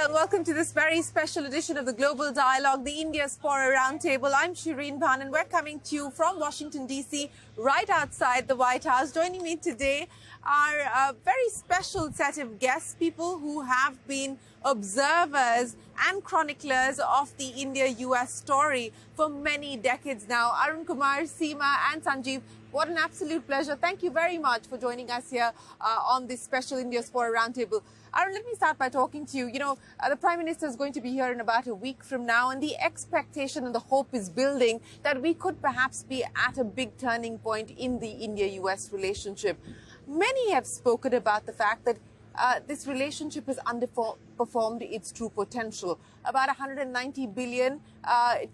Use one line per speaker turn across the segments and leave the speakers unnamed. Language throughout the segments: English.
Hello and welcome to this very special edition of the Global Dialogue, the Diaspora Roundtable. I'm Shereen Bhan and we're coming to you from Washington, D.C., right outside the White House. Joining me today are a very special set of guests, people who have been observers and chroniclers of the India-US story for many decades now. Arun, Kumar, Seema and Sanjeev, what an absolute pleasure. Thank you very much for joining us here on this special Diaspora Roundtable. Arun, let me start by talking to you. You know, the Prime Minister is going to be here in about a week from now, and the expectation and the hope is building that we could perhaps be at a big turning point in the India-US relationship. Many have spoken about the fact that this relationship has underperformed its true potential. About 190 billion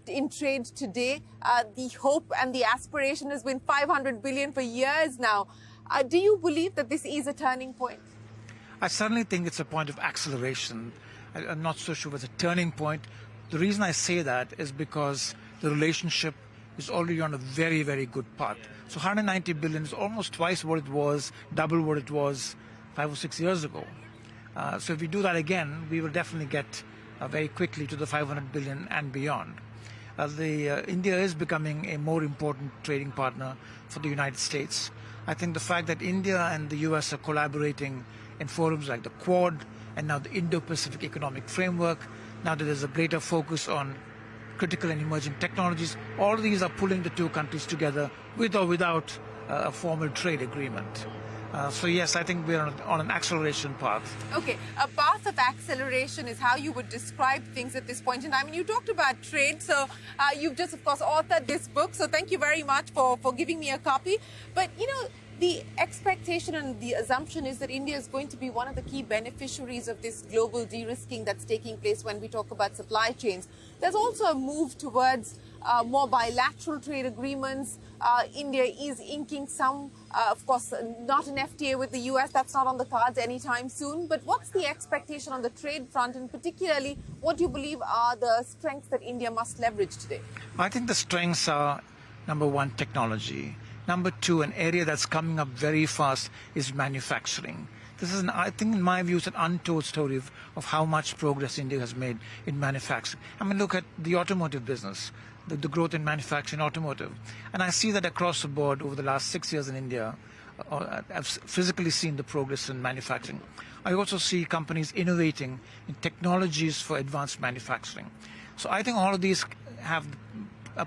in trade today. The hope and the aspiration has been 500 billion for years now. Do you believe that this is a turning point?
I certainly think it's a point of acceleration. I'm not so sure it's a turning point. The reason I say that is because the relationship is already on a very, very good path. So 190 billion is almost twice what it was, double what it was 5 or 6 years ago. So if we do that again, we will definitely get very quickly to the 500 billion and beyond. India is becoming a more important trading partner for the United States. I think the fact that India and the US are collaborating in forums like the Quad and now the Indo-Pacific Economic Framework, now that there's a greater focus on critical and emerging technologies, all of these are pulling the two countries together with or without a formal trade agreement. So yes, I think we're on an acceleration path. Okay,
a path of acceleration is how you would describe things at this point in time. I mean, you talked about trade, so you've just, of course, authored this book. So thank you very much for giving me a copy. But, you know, the expectation and the assumption is that India is going to be one of the key beneficiaries of this global de-risking that's taking place when we talk about supply chains. There's also a move towards more bilateral trade agreements. India is inking some, of course, not an FTA with the US. That's not on the cards anytime soon. But what's the expectation on the trade front, and particularly what do you believe are the strengths that India must leverage today?
I think the strengths are, number one, technology. Number two, an area that's coming up very fast is manufacturing. This is, I think, in my view, it's an untold story of how much progress India has made in manufacturing. I mean, look at the automotive business, the growth in manufacturing automotive. And I see that across the board over the last 6 years in India. I've physically seen the progress in manufacturing. I also see companies innovating in technologies for advanced manufacturing. So I think all of these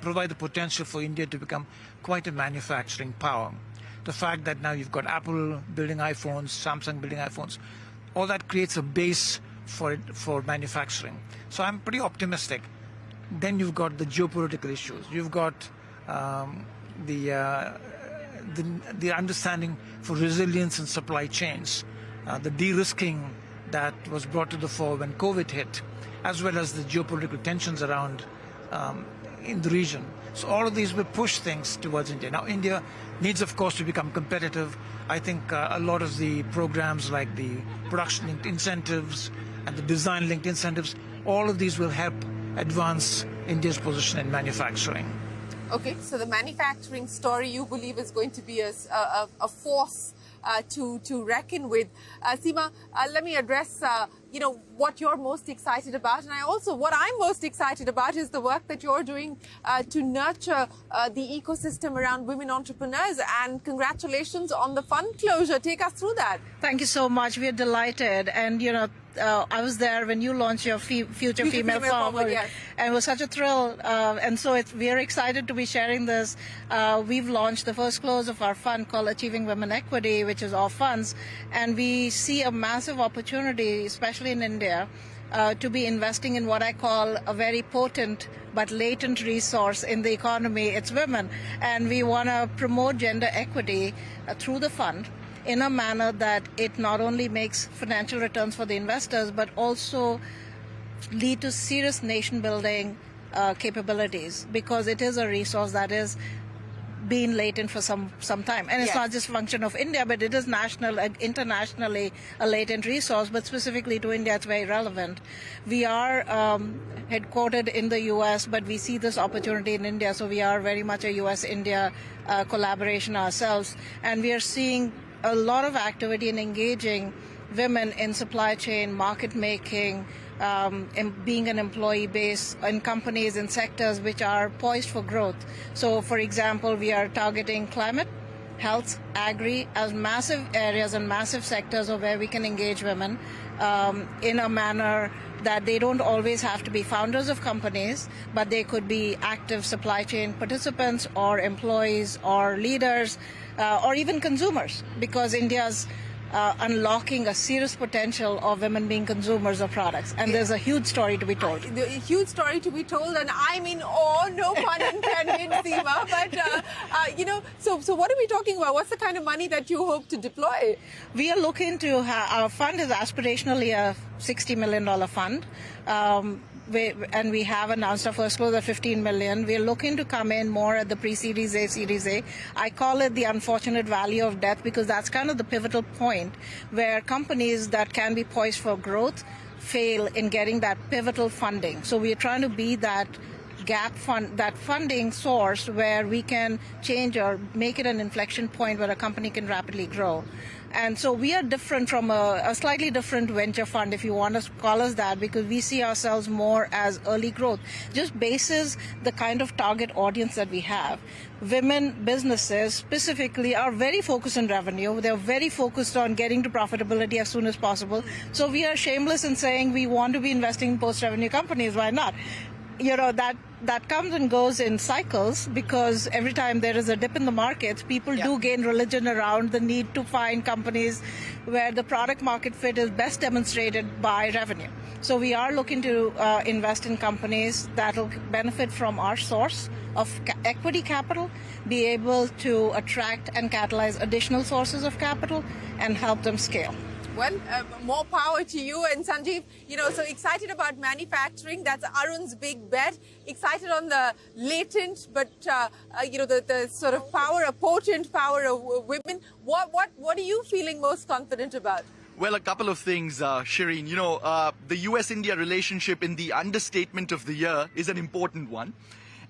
provide the potential for India to become quite a manufacturing power. The fact that now you've got Apple building iPhones, Samsung building iPhones, all that creates a base for manufacturing. So I'm pretty optimistic. Then you've got the geopolitical issues. You've got the understanding for resilience in supply chains, the de-risking that was brought to the fore when COVID hit, as well as the geopolitical tensions around in the region. So all of these will push things towards India. Now, India needs, of course, to become competitive. I think a lot of the programs like the production-linked incentives and the design-linked incentives, all of these will help advance India's position in manufacturing.
Okay, so the manufacturing story, you believe, is going to be a force to reckon with. Seema, let me address what you're most excited about, and what I'm most excited about is the work that you're doing to nurture the ecosystem around women entrepreneurs. And congratulations on the fund closure. Take us through that.
Thank you so much. We're delighted, and I was there when you launched your Future Female Forward, yes. And it was such a thrill. And so we're excited to be sharing this. We've launched the first close of our fund called Achieving Women Equity, which is our funds. And we see a massive opportunity, especially in India, to be investing in what I call a very potent but latent resource in the economy. It's women. And we want to promote gender equity through the fund in a manner that it not only makes financial returns for the investors, but also lead to serious nation-building capabilities, because it is a resource that is been latent for some time. And it's not just a function of India, but it is internationally a latent resource, but specifically to India, it's very relevant. We are headquartered in the US, but we see this opportunity in India, so we are very much a US-India collaboration ourselves. And we are seeing a lot of activity in engaging women in supply chain, market making, and being an employee base in companies in sectors which are poised for growth. So, for example, we are targeting climate, health, agri as massive areas and massive sectors of where we can engage women in a manner that they don't always have to be founders of companies, but they could be active supply chain participants or employees or leaders or even consumers, because India's unlocking a serious potential of women being consumers of products. And there's a huge story to be told.
A huge story to be told, and I'm in awe, no pun intended, Seema. But, so what are we talking about? What's the kind of money that you hope to deploy?
We are looking to, our fund is aspirationally a $60 million fund. And we have announced our first close of $15 million. We're looking to come in more at the pre-Series A, Series A. I call it the unfortunate valley of death, because that's kind of the pivotal point where companies that can be poised for growth fail in getting that pivotal funding. So we're trying to be that gap fund, that funding source where we can change or make it an inflection point where a company can rapidly grow. And so we are different from a slightly different venture fund, if you want to call us that, because we see ourselves more as early growth, just bases the kind of target audience that we have. Women businesses specifically are very focused on revenue. They're very focused on getting to profitability as soon as possible. So we are shameless in saying we want to be investing in post-revenue companies. Why not? That comes and goes in cycles, because every time there is a dip in the markets, people do gain religion around the need to find companies where the product market fit is best demonstrated by revenue. So we are looking to invest in companies that will benefit from our source of equity capital, be able to attract and catalyze additional sources of capital and help them scale.
Well, more power to you. And Sanjeev, so excited about manufacturing. That's Arun's big bet. Excited on the latent, but, the sort of power, a potent power of women. What are you feeling most confident about?
Well, a couple of things, Shereen. The US-India relationship, in the understatement of the year, is an important one.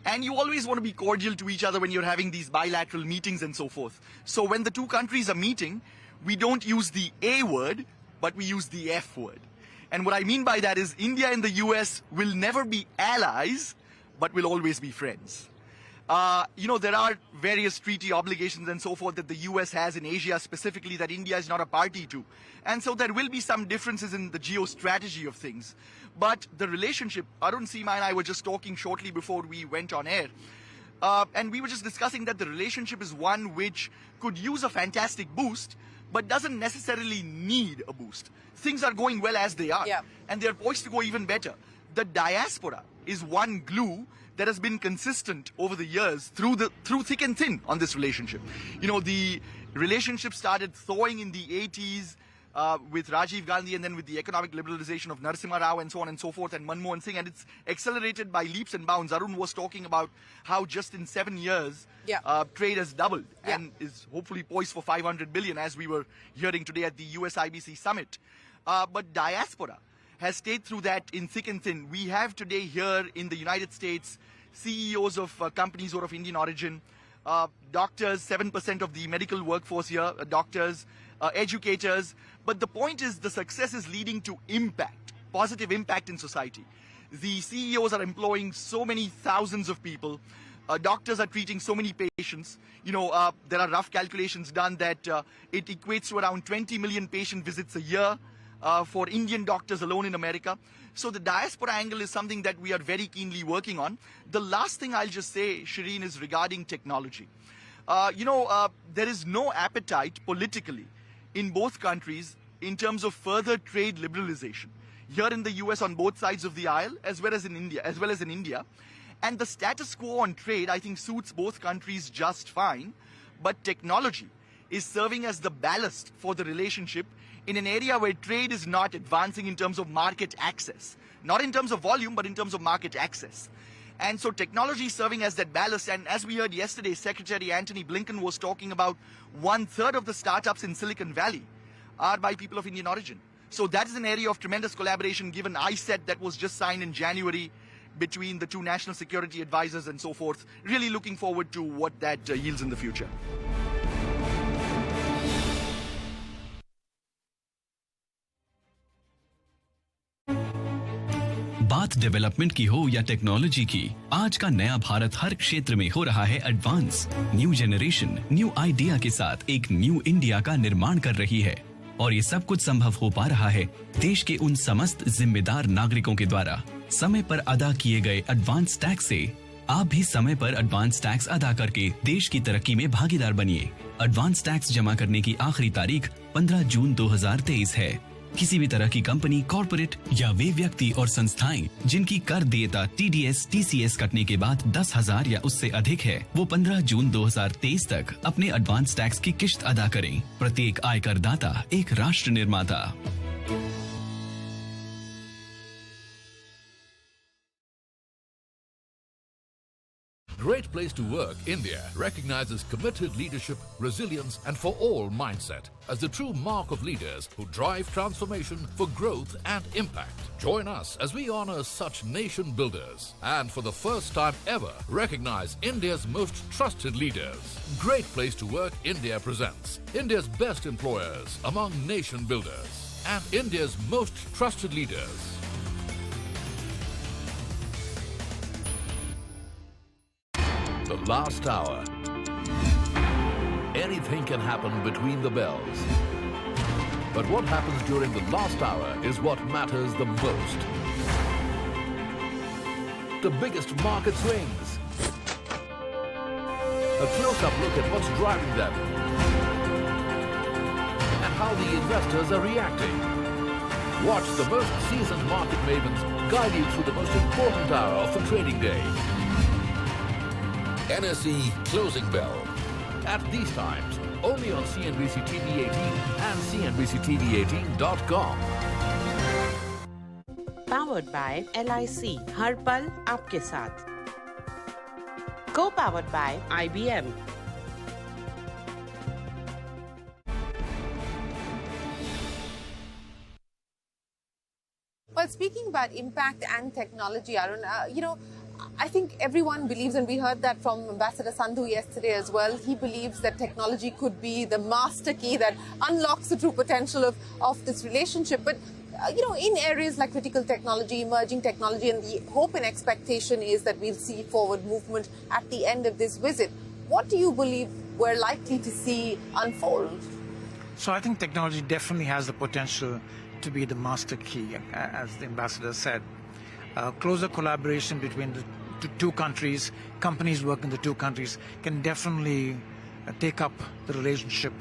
And you always want to be cordial to each other when you're having these bilateral meetings and so forth. So when the two countries are meeting, we don't use the A word, but we use the F word. And what I mean by that is India and the US will never be allies, but will always be friends. There are various treaty obligations and so forth that the US has in Asia specifically that India is not a party to. And so there will be some differences in the geostrategy of things. But the relationship, Arun, Seema and I were just talking shortly before we went on air. And we were just discussing that the relationship is one which could use a fantastic boost, but doesn't necessarily need a boost. Things are going well as they are, and they're poised to go even better. The diaspora is one glue that has been consistent over the years through thick and thin on this relationship. The relationship started thawing in the 80s with Rajiv Gandhi, and then with the economic liberalization of Narasimha Rao and so on and so forth, and Manmohan Singh, and it's accelerated by leaps and bounds. Arun was talking about how just in 7 years, trade has doubled and is hopefully poised for 500 billion, as we were hearing today at the US-IBC summit. But diaspora has stayed through that in thick and thin. We have today here in the United States CEOs of companies who are of Indian origin, doctors, 7% of the medical workforce here, doctors, educators. But the point is, the success is leading to impact, positive impact in society. The CEOs are employing so many thousands of people. Doctors are treating so many patients. There are rough calculations done that it equates to around 20 million patient visits a year for Indian doctors alone in America. So the diaspora angle is something that we are very keenly working on. The last thing I'll just say, Shereen, is regarding technology. There is no appetite politically in both countries in terms of further trade liberalization. Here in the US on both sides of the aisle, as well as in India. And the status quo on trade, I think, suits both countries just fine. But technology is serving as the ballast for the relationship in an area where trade is not advancing in terms of market access. Not in terms of volume, but in terms of market access. And so technology is serving as that ballast. And as we heard yesterday, Secretary Antony Blinken was talking about 1/3 of the startups in Silicon Valley are by people of Indian origin. So that is an area of tremendous collaboration, given ISET that was just signed in January between the two national security advisors and so forth. Really looking forward to what that yields in the future.
बात development की हो या technology की, आज का नया भारत हर क्षेत्र में हो रहा है advance. New generation new idea के साथ एक न्यू इंडिया का निर्माण कर रही है और ये सब कुछ संभव हो पा रहा है देश के उन समस्त जिम्मेदार नागरिकों के द्वारा। समय पर अदा किए गए एडवांस टैक्स से आप भी समय पर एडवांस टैक्स अदा करके देश की तरक्की में भागीदार बनिए। एडवांस टैक्स जमा करने की आखिरी तारीख 15 जून 2023 है। किसी भी तरह की कंपनी, कॉर्पोरेट या वे व्यक्ति और संस्थाएं जिनकी कर देयता TDS, TCS कटने के बाद 10,000 या उससे अधिक है, वो 15 जून 2023 तक अपने एडवांस टैक्स की किश्त अदा करें। प्रत्येक आयकर दाता एक राष्ट्र निर्माता।
Great Place to Work India recognizes committed leadership, resilience and for all mindset as the true mark of leaders who drive transformation for growth and impact. Join us as we honor such nation builders and for the first time ever recognize India's most trusted leaders. Great Place to Work India presents India's best employers among nation builders and India's most trusted leaders. The last hour. Anything can happen between the bells. But what happens during the last hour is what matters the most. The biggest market swings. A close-up look at what's driving them. And how the investors are reacting. Watch the most seasoned market mavens guide you through the most important hour of the trading day. NSE Closing Bell. At these times, only on CNBC-TV18 and CNBC-TV18.com.
Powered by LIC, हर पल आपके साथ. Co-powered by IBM.
Well, speaking about impact and technology, Arun, I think everyone believes, and we heard that from Ambassador Sandhu yesterday as well, he believes that technology could be the master key that unlocks the true potential of this relationship. But, in areas like critical technology, emerging technology, and the hope and expectation is that we'll see forward movement at the end of this visit. What do you believe we're likely to see unfold?
So I think technology definitely has the potential to be the master key, as the ambassador said. Closer collaboration between the two countries, companies working in the two countries, can definitely take up the relationship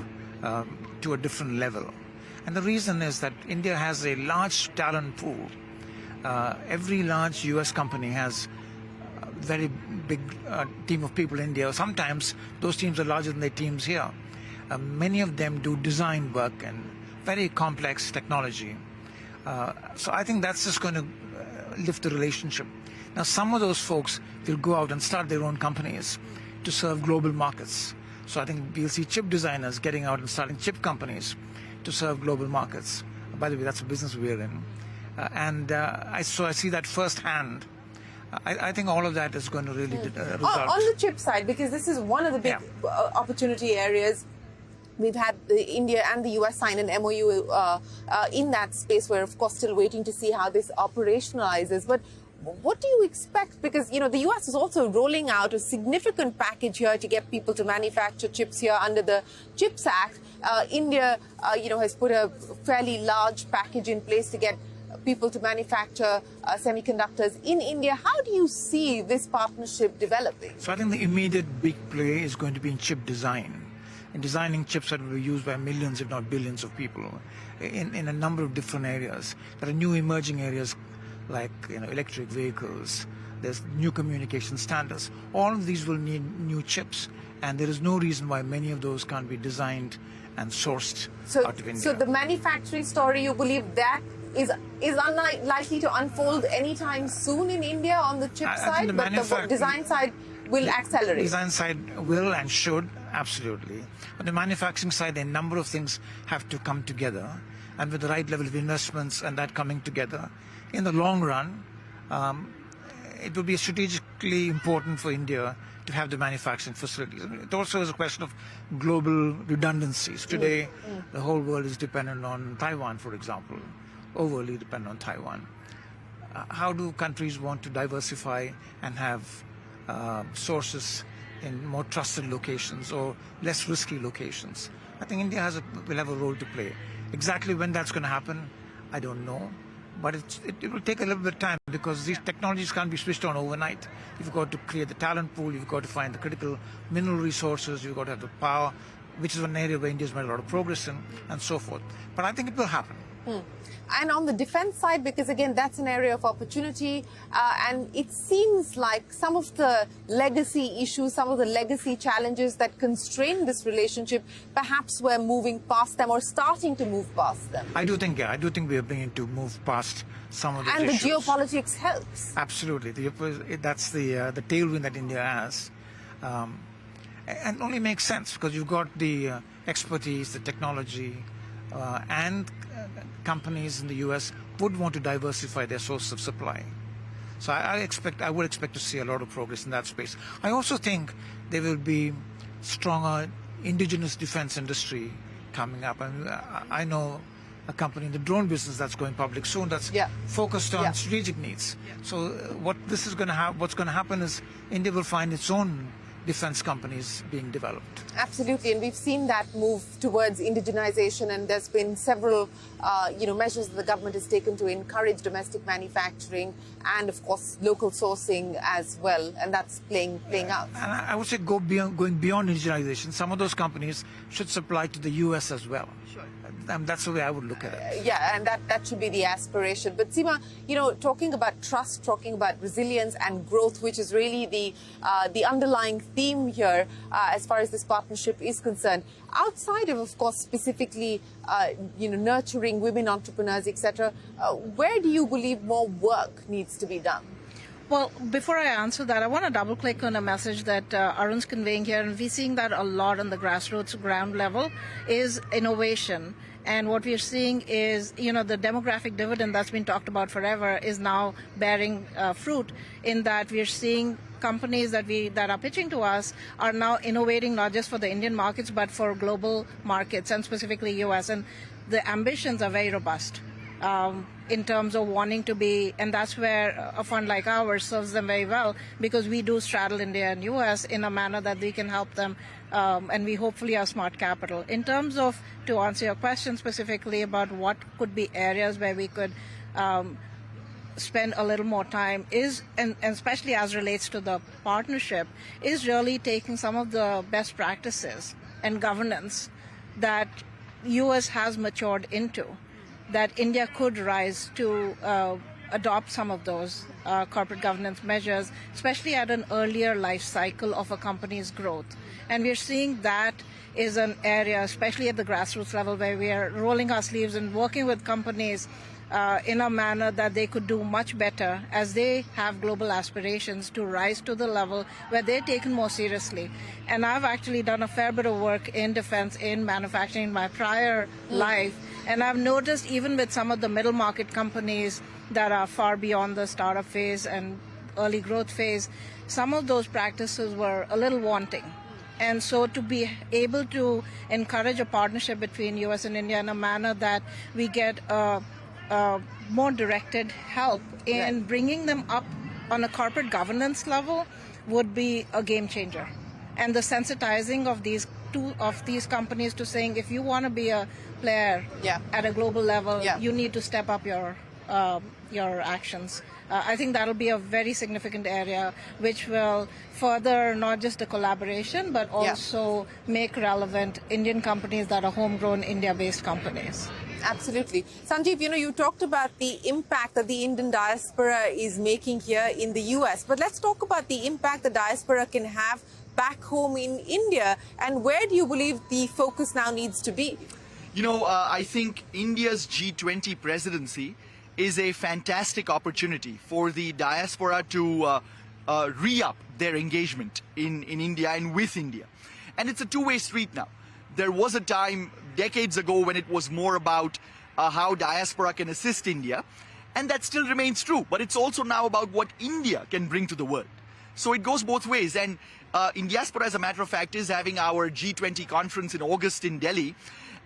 to a different level. And the reason is that India has a large talent pool. Every large US company has a very big team of people in India. Sometimes those teams are larger than their teams here. Many of them do design work and very complex technology. So I think that's just going to lift the relationship. Now, some of those folks will go out and start their own companies to serve global markets. So I think we'll see chip designers getting out and starting chip companies to serve global markets. By the way, that's a business we're in. I see that firsthand. I think all of that is going to really result.
On the chip side, because this is one of the big opportunity areas. We've had India and the US sign an MOU in that space. We're, of course, still waiting to see how this operationalizes. But what do you expect? Because, the US is also rolling out a significant package here to get people to manufacture chips here under the CHIPS Act. India, has put a fairly large package in place to get people to manufacture semiconductors in India. How do you see this partnership developing?
So I think the immediate big play is going to be in chip design. In designing chips that will be used by millions, if not billions of people in a number of different areas. There are new emerging areas like electric vehicles, there's new communication standards. All of these will need new chips, and there is no reason why many of those can't be designed and sourced out of India.
So the manufacturing story, you believe that is unlikely to unfold anytime soon in India on the chip side, but the design side will accelerate.
Design side will and should, absolutely. On the manufacturing side, a number of things have to come together, and with the right level of investments and that coming together, in the long run, it will be strategically important for India to have the manufacturing facilities. It also is a question of global redundancies. Today, the whole world is dependent on Taiwan, for example, overly dependent on Taiwan. how do countries want to diversify and have sources in more trusted locations or less risky locations? I think India will have a role to play. Exactly when that's going to happen, I don't know. But it will take a little bit of time because these technologies can't be switched on overnight. You've got to create the talent pool, you've got to find the critical mineral resources, you've got to have the power, which is an area where India's made a lot of progress in, and so forth. But I think it will happen.
And on the defense side, because again, that's an area of opportunity, and it seems like some of the legacy issues, some of the legacy challenges that constrain this relationship, perhaps we're moving past them or starting to move past them.
I do think we are beginning to move past some of those
issues. And the geopolitics helps.
Absolutely. That's the tailwind that India has. And only makes sense because you've got the expertise, the technology, and companies in the US would want to diversify their source of supply. So I would expect to see a lot of progress in that space. I also think there will be stronger indigenous defense industry coming up. I know a company in the drone business that's going public soon that's focused on strategic needs. So what's going to happen is India will find its own defense companies being developed.
Absolutely, and we've seen that move towards indigenization, and there's been several measures that the government has taken to encourage domestic manufacturing and, of course, local sourcing as well, and that's playing out.
And I would say going beyond indigenization, some of those companies should supply to the US as well. Sure. That's the way I would look at it.
Yeah, and that should be the aspiration. But Seema, talking about trust, talking about resilience and growth, which is really the underlying theme here as far as this partnership is concerned. Outside of course, specifically, nurturing women entrepreneurs, etc., where do you believe more work needs to be done?
Well, before I answer that, I want to double-click on a message that Arun's conveying here, and we're seeing that a lot on the grassroots ground level, is innovation. And what we're seeing is, the demographic dividend that's been talked about forever is now bearing fruit in that we're seeing companies that are pitching to us are now innovating not just for the Indian markets, but for global markets and specifically US. And the ambitions are very robust. In terms of wanting to be, and that's where a fund like ours serves them very well, because we do straddle India and US in a manner that we can help them, and we hopefully are smart capital. In terms of, to answer your question specifically about what could be areas where we could spend a little more time is, and especially as relates to the partnership, is really taking some of the best practices and governance that US has matured into, that India could rise to adopt some of those corporate governance measures, especially at an earlier life cycle of a company's growth. And we're seeing that is an area, especially at the grassroots level, where we are rolling our sleeves and working with companies in a manner that they could do much better as they have global aspirations to rise to the level where they're taken more seriously. And I've actually done a fair bit of work in defense, in manufacturing in my prior life. And I've noticed even with some of the middle market companies that are far beyond the startup phase and early growth phase, some of those practices were a little wanting. And so to be able to encourage a partnership between US and India in a manner that we get more directed help in bringing them up on a corporate governance level would be a game changer. And the sensitizing of these companies to saying, if you want to be a player at a global level, you need to step up your actions. I think that'll be a very significant area which will further not just the collaboration, but also make relevant Indian companies that are homegrown India-based companies.
Absolutely. Sanjeev, you talked about the impact that the Indian diaspora is making here in the US, but let's talk about the impact the diaspora can have back home in India, and where do you believe the focus now needs to be?
I think India's G20 presidency is a fantastic opportunity for the diaspora to re-up their engagement in India and with India. And it's a two-way street now. There was a time decades ago when it was more about how diaspora can assist India, and that still remains true. But it's also now about what India can bring to the world. So it goes both ways. And Diaspora, as a matter of fact, is having our G20 conference in August in Delhi.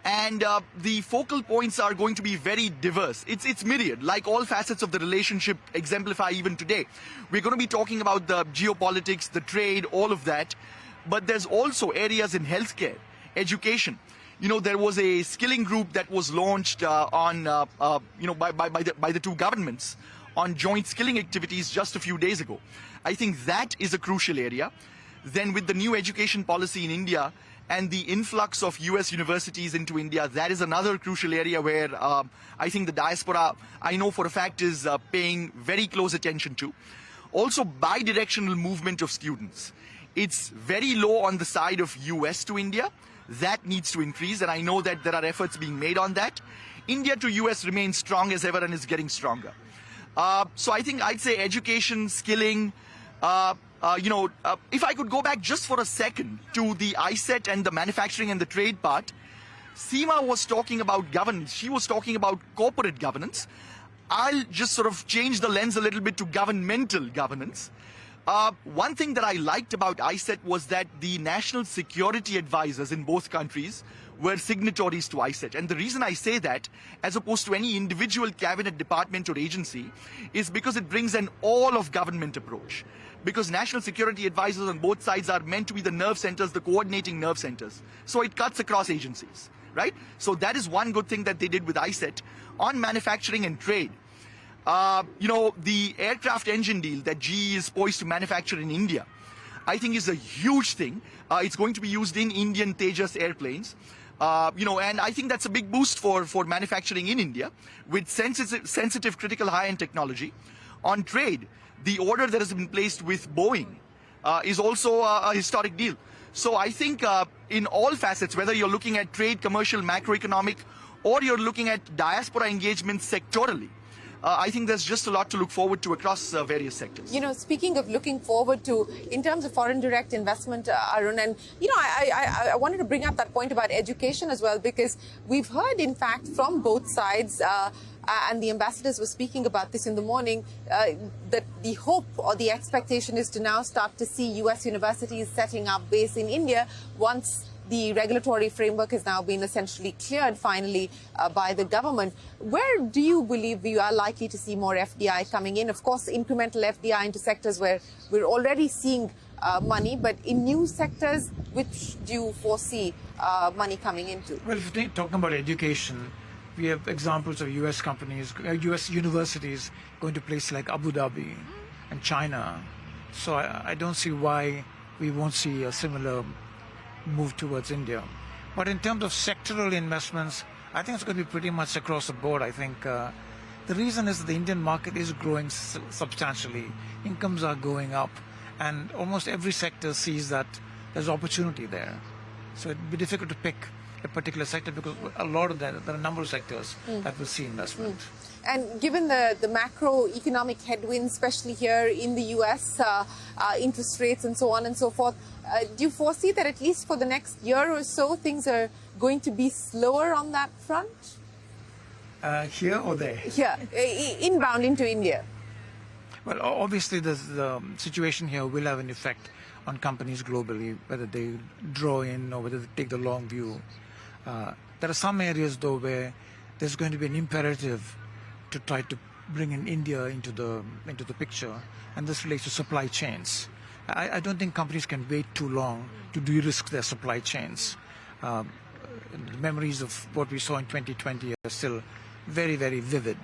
And the focal points are going to be very diverse. It's myriad, like all facets of the relationship exemplify even today. We're going to be talking about the geopolitics, the trade, all of that. But there's also areas in healthcare, education. You know, there was a skilling group that was launched by the two governments on joint skilling activities just a few days ago. I think that is a crucial area. Then with the new education policy in India and the influx of US universities into India, that is another crucial area where I think the diaspora, I know for a fact, is paying very close attention to. Also, bi-directional movement of students. It's very low on the side of US to India. That needs to increase, and I know that there are efforts being made on that. India to US remains strong as ever and is getting stronger. So I think I'd say education, skilling, if I could go back just for a second to the ISET and the manufacturing and the trade part, Seema was talking about governance. She was talking about corporate governance. I'll just sort of change the lens a little bit to governmental governance. One thing that I liked about ISET was that the national security advisors in both countries were signatories to ISET. And the reason I say that, as opposed to any individual cabinet department or agency, is because it brings an all-of-government approach. Because national security advisors on both sides are meant to be the nerve centers, the coordinating nerve centers. So it cuts across agencies, right? So that is one good thing that they did with ISET. On manufacturing and trade, the aircraft engine deal that GE is poised to manufacture in India, I think is a huge thing. It's going to be used in Indian Tejas airplanes. And I think that's a big boost for manufacturing in India with sensitive critical high-end technology. On trade, the order that has been placed with Boeing is also a historic deal. So I think in all facets, whether you're looking at trade, commercial, macroeconomic, or you're looking at diaspora engagement sectorally, I think there's just a lot to look forward to across various sectors.
You know, speaking of looking forward to, in terms of foreign direct investment, Arun, and, I wanted to bring up that point about education as well, because we've heard, in fact, from both sides, and the ambassadors were speaking about this in the morning, that the hope or the expectation is to now start to see US universities setting up base in India once the regulatory framework has now been essentially cleared finally by the government. Where do you believe you are likely to see more FDI coming in? Of course, incremental FDI into sectors where we're already seeing money, but in new sectors, which do you foresee money coming into?
Well, if you're talking about education, we have examples of US companies, US universities going to places like Abu Dhabi and China. So I don't see why we won't see a similar move towards India. But in terms of sectoral investments, I think it's going to be pretty much across the board. I think the reason is that the Indian market is growing substantially. Incomes are going up, and almost every sector sees that there's opportunity there. So it'd be difficult to pick a particular sector because a lot of that, there are a number of sectors that will see investment.
And given the macroeconomic headwinds, especially here in the US, interest rates and so on and so forth, do you foresee that at least for the next year or so, things are going to be slower on that front?
Here or there?
Here, inbound into India.
Well, obviously the situation here will have an effect on companies globally, whether they draw in or whether they take the long view. There are some areas, though, where there's going to be an imperative to try to bring in India into the picture, and this relates to supply chains. I don't think companies can wait too long to de-risk their supply chains. The memories of what we saw in 2020 are still very, very vivid,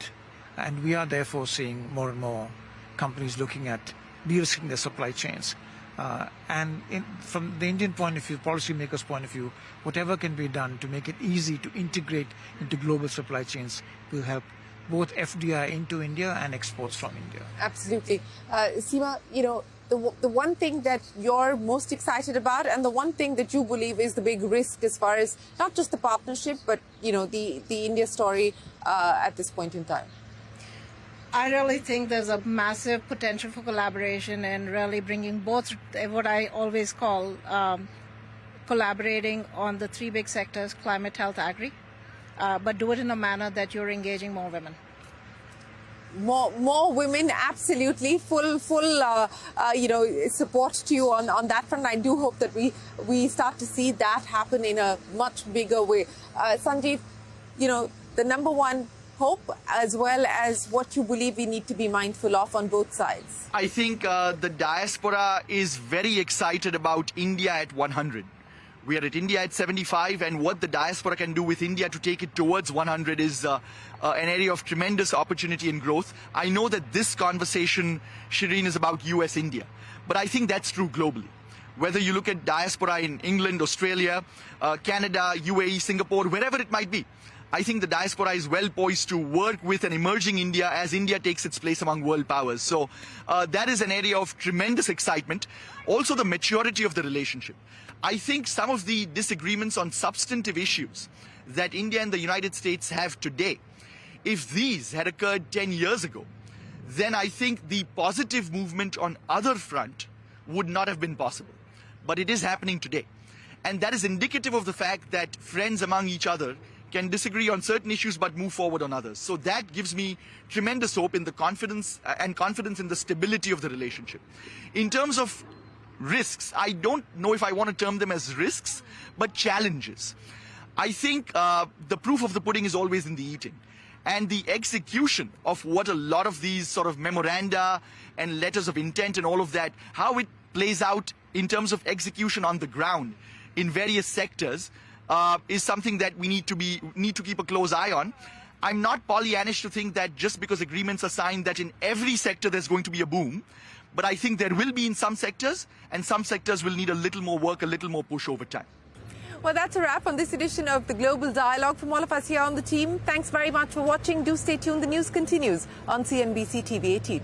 and we are therefore seeing more and more companies looking at de-risking their supply chains. From the Indian point of view, policymakers' point of view, whatever can be done to make it easy to integrate into global supply chains will help both FDI into India and exports from India.
Absolutely. Seema, the one thing that you're most excited about and the one thing that you believe is the big risk as far as not just the partnership, but, the India story at this point in time?
I really think there's a massive potential for collaboration and really bringing both what I always call collaborating on the three big sectors, climate, health, agri, but do it in a manner that you're engaging more women.
More women, absolutely. Full support to you on that front. I do hope that we start to see that happen in a much bigger way. Sanjeev, the number one hope as well as what you believe we need to be mindful of on both sides.
I think the diaspora is very excited about India at 100. We are at India at 75, and what the diaspora can do with India to take it towards 100 is an area of tremendous opportunity and growth. I know that this conversation, Shereen, is about US-India, but I think that's true globally. Whether you look at diaspora in England, Australia, Canada, UAE, Singapore, wherever it might be, I think the diaspora is well poised to work with an emerging India as India takes its place among world powers. So that is an area of tremendous excitement. Also, the maturity of the relationship. I think some of the disagreements on substantive issues that India and the United States have today, if these had occurred 10 years ago, then I think the positive movement on other front would not have been possible. But it is happening today. And that is indicative of the fact that friends among each other can disagree on certain issues but move forward on others. So that gives me tremendous hope in the confidence in the stability of the relationship. In terms of risks, I don't know if I want to term them as risks, but challenges. I think the proof of the pudding is always in the eating. And the execution of what a lot of these sort of memoranda and letters of intent and all of that, how it plays out in terms of execution on the ground in various sectors is something that we need to keep a close eye on. I'm not Pollyannish to think that just because agreements are signed that in every sector there's going to be a boom. But I think there will be in some sectors, and some sectors will need a little more work, a little more push over time.
Well, that's a wrap on this edition of the Global Dialogue. From all of us here on the team, thanks very much for watching. Do stay tuned. The news continues on CNBC-TV18.